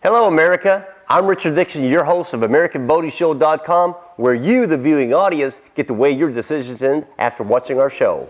Hello, America. I'm Richard Dixon, your host of AmericanVotingShow.com, where you, the viewing audience, get to weigh your decisions in after watching our show.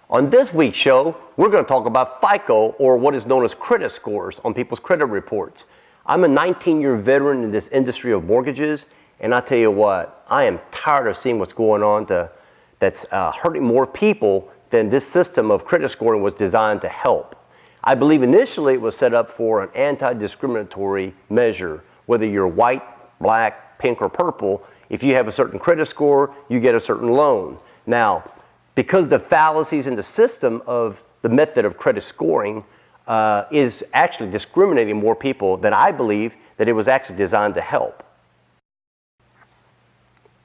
On this week's show, we're going to talk about FICO, or what is known as credit scores, on people's credit reports. I'm a 19-year veteran in this industry of mortgages, and I tell you what, I am tired of seeing what's going on that's hurting more people than this system of credit scoring was designed to help. I believe initially it was set up for an anti-discriminatory measure, whether you're white, black, pink, or purple. If you have a certain credit score, you get a certain loan. Now, because the fallacies in the system of the method of credit scoring is actually discriminating more people than I believe that it was actually designed to help.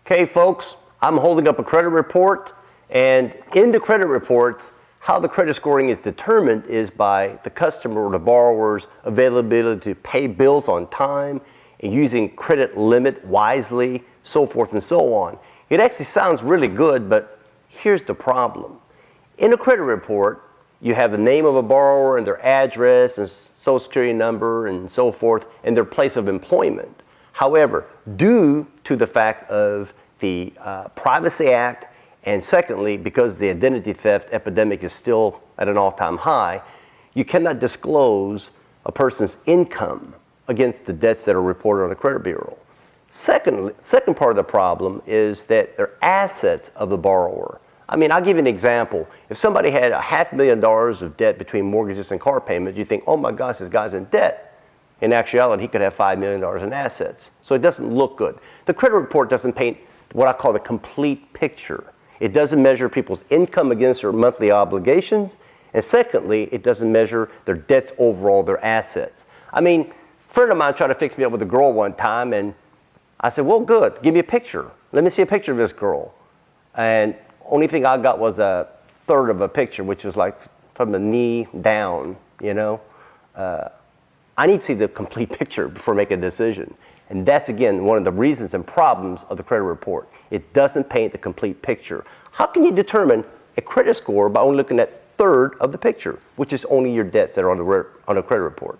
Okay, folks, I'm holding up a credit report, and in the credit reports, how the credit scoring is determined is by the customer or the borrower's availability to pay bills on time and using credit limit wisely, so forth and so on. It actually sounds really good, but here's the problem. In a credit report, you have the name of a borrower and their address and social security number and so forth and their place of employment. However, due to the fact of the Privacy Act, and secondly, because the identity theft epidemic is still at an all-time high, you cannot disclose a person's income against the debts that are reported on the credit bureau. Second part of the problem is that they're assets of the borrower. I mean, I'll give you an example. If somebody had $500,000 of debt between mortgages and car payments, you think, oh my gosh, this guy's in debt. In actuality, he could have $5 million in assets. So it doesn't look good. The credit report doesn't paint what I call the complete picture. It doesn't measure people's income against their monthly obligations. And secondly, it doesn't measure their debts overall, their assets. I mean, a friend of mine tried to fix me up with a girl one time, and I said, well, good, give me a picture. Let me see a picture of this girl. And only thing I got was a third of a picture, which was like from the knee down, you know. I need to see the complete picture before making a decision. And that's, again, one of the reasons and problems of the credit report. It doesn't paint the complete picture. How can you determine a credit score by only looking at a third of the picture, which is only your debts that are on a credit report?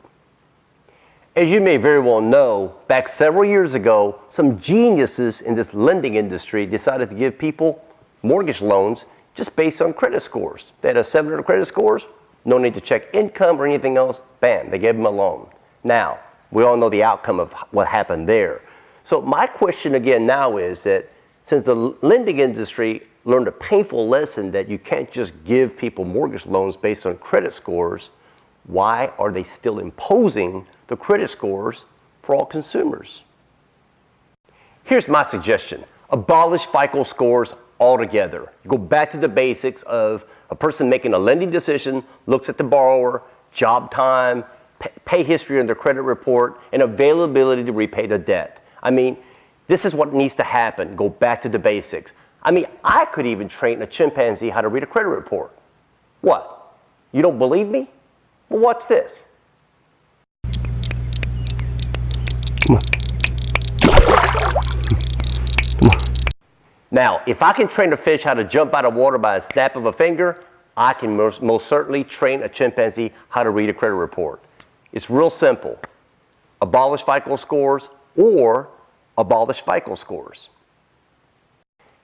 As you may very well know, back several years ago, some geniuses in this lending industry decided to give people mortgage loans just based on credit scores. They had a 700 credit scores, no need to check income or anything else, bam, they gave them a loan. Now, we all know the outcome of what happened there. So my question again now is that since the lending industry learned a painful lesson that you can't just give people mortgage loans based on credit scores, why are they still imposing the credit scores for all consumers? Here's my suggestion. Abolish FICO scores altogether. Go back to the basics of a person making a lending decision, looks at the borrower, job time, pay history on their credit report, and availability to repay the debt. I mean, this is what needs to happen. Go back to the basics. I mean, I could even train a chimpanzee how to read a credit report. What? You don't believe me? Well, what's this? Come on. Now, if I can train a fish how to jump out of water by a snap of a finger, I can most certainly train a chimpanzee how to read a credit report. It's real simple. Abolish FICO scores or abolish FICO scores.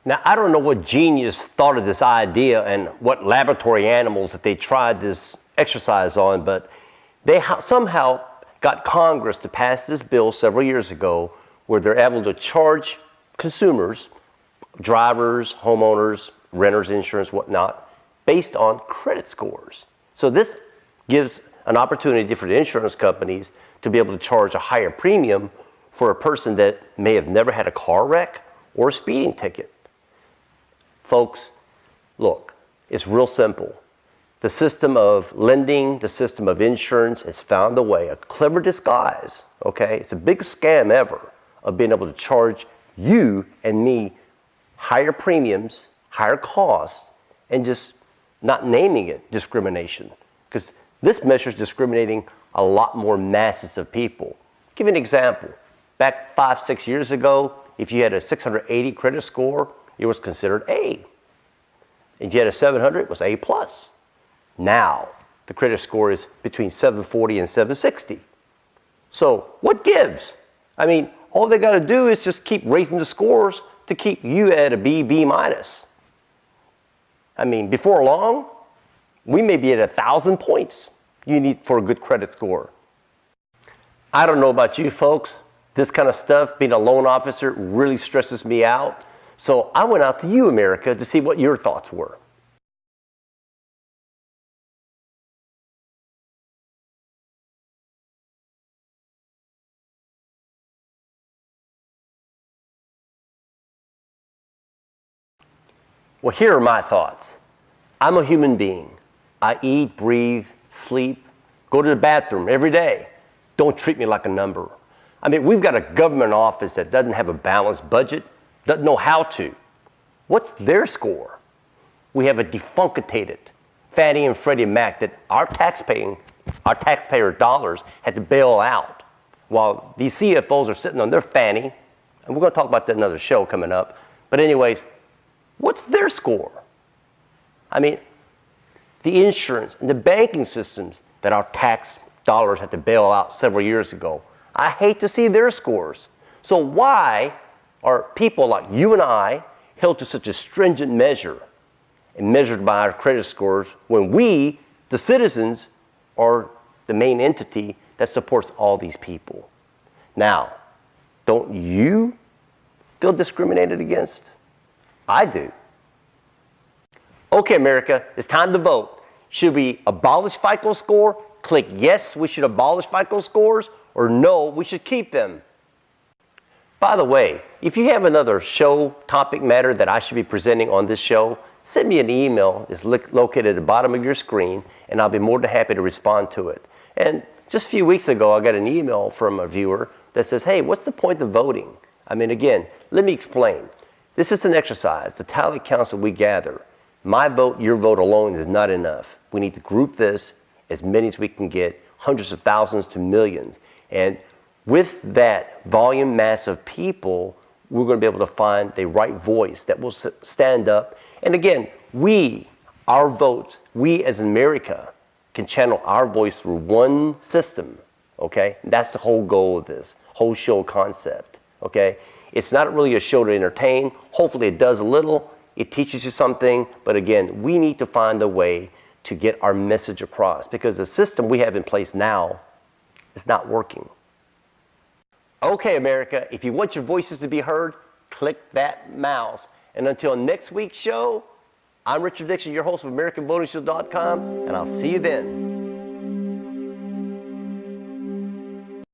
Now, I don't know what genius thought of this idea and what laboratory animals that they tried this exercise on, but they somehow got Congress to pass this bill several years ago where they're able to charge consumers, drivers, homeowners, renters, insurance, whatnot, based on credit scores. So this gives an opportunity for the insurance companies to be able to charge a higher premium for a person that may have never had a car wreck or a speeding ticket. Folks, look, it's real simple. The system of lending, the system of insurance has found a way, a clever disguise, okay? It's the biggest scam ever of being able to charge you and me higher premiums, higher costs, and just not naming it discrimination. Because this measure is discriminating a lot more masses of people. Give you an example. Back 5-6 years ago, if you had a 680 credit score, it was considered A. If you had a 700, it was A+. Now, the credit score is between 740 and 760. So, what gives? I mean, all they got to do is just keep raising the scores to keep you at a B, B-. I mean, before long, we may be at 1,000 points you need for a good credit score. I don't know about you folks. This kind of stuff, being a loan officer, really stresses me out. So I went out to you, America, to see what your thoughts were. Well, here are my thoughts. I'm a human being. I eat, breathe, sleep, go to the bathroom every day. Don't treat me like a number. I mean, we've got a government office that doesn't have a balanced budget, doesn't know how to. What's their score? We have a defunctated Fannie and Freddie Mac that our taxpayer dollars had to bail out, while these CFOs are sitting on their Fannie, and we're going to talk about that in another show coming up. But anyways, what's their score? I mean, the insurance and the banking systems that our tax dollars had to bail out several years ago, I hate to see their scores. So why are people like you and I held to such a stringent measure and measured by our credit scores when we, the citizens, are the main entity that supports all these people? Now, don't you feel discriminated against? I do. Okay, America, it's time to vote. Should we abolish FICO score? Click yes, we should abolish FICO scores, or no, we should keep them. By the way, if you have another show topic matter that I should be presenting on this show, send me an email. It's located at the bottom of your screen, and I'll be more than happy to respond to it. And just a few weeks ago, I got an email from a viewer that says, hey, what's the point of voting? I mean, again, let me explain. This is an exercise. The tally counts that we gather. My vote, your vote alone is not enough. We need to group this as many as we can get, hundreds of thousands to millions. And with that volume mass of people, we're going to be able to find the right voice that will stand up. And again, our votes, we as America can channel our voice through one system, okay? That's the whole goal of this whole show concept, okay? It's not really a show to entertain. Hopefully it does a little. It teaches you something. But again, we need to find a way to get our message across because the system we have in place now is not working. Okay, America, if you want your voices to be heard, click that mouse. And until next week's show, I'm Richard Dixon, your host of AmericanVotingShow.com, and I'll see you then.